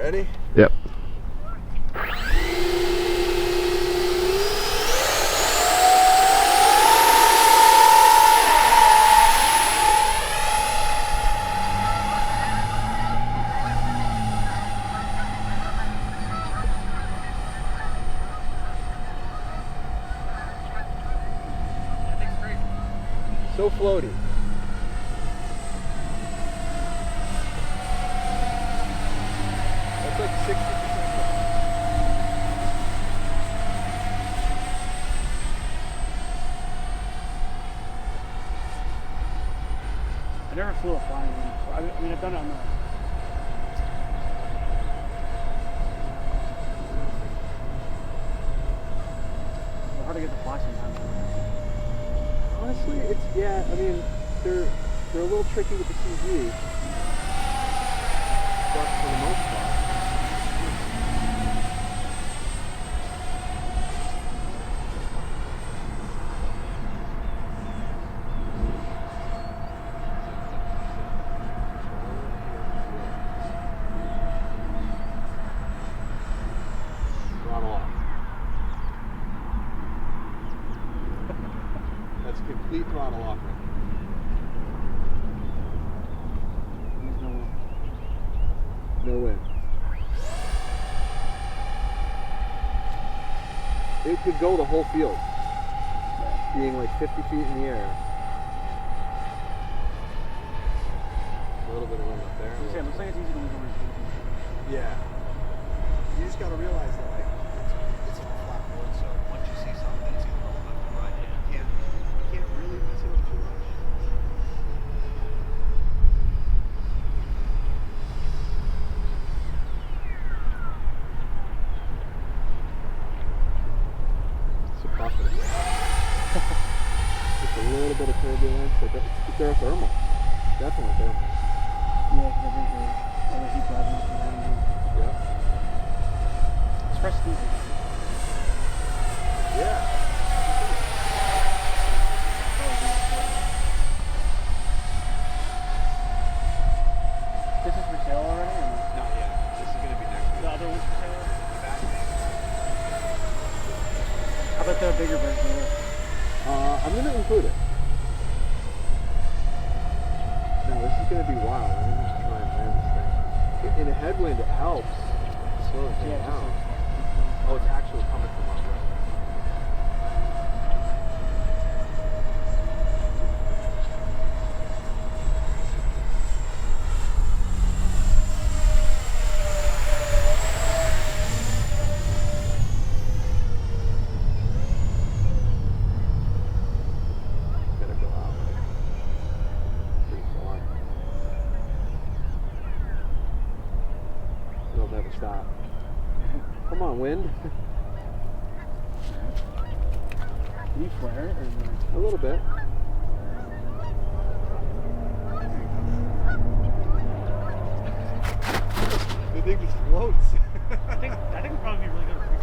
Ready? Yep. So floaty. That's like 60%. I never flew a flying wing before. I mean, I've done it on the... It's hard to get the fly sometimes. Honestly, it's, yeah, I mean, they're a little tricky with the CG. But for the most part. Throttle off. That's complete throttle off right There's no wind. now. No wind. It could go the whole field, being like 50 feet in the air. A little bit of wind up there. It looks like it's easy to lose over. Yeah. You just gotta realize that, like, it's on a flat board, so once you see something, it's either going left or right. You can't really mess it up too much. It's a buffet. Just a little bit of turbulence, but they're thermal. Definitely thermal. Yeah, because I think the other heat driving up and down. Yep. It's fresh diesel. Yeah. This is for sale already? Or no? Not yet. This is gonna be next week. The other one's for sale already? How about the bigger version of it? I'm gonna include it. No, this is gonna be wild. Let me just try and land this thing. In a headwind, it helps slow it Yeah, down. Oh, it's actually coming from our right. Gotta go out. Pretty far. It'll never stop. Come on, wind. Can you flare it? Or A little bit. The thing just floats. I think it'd probably be really good for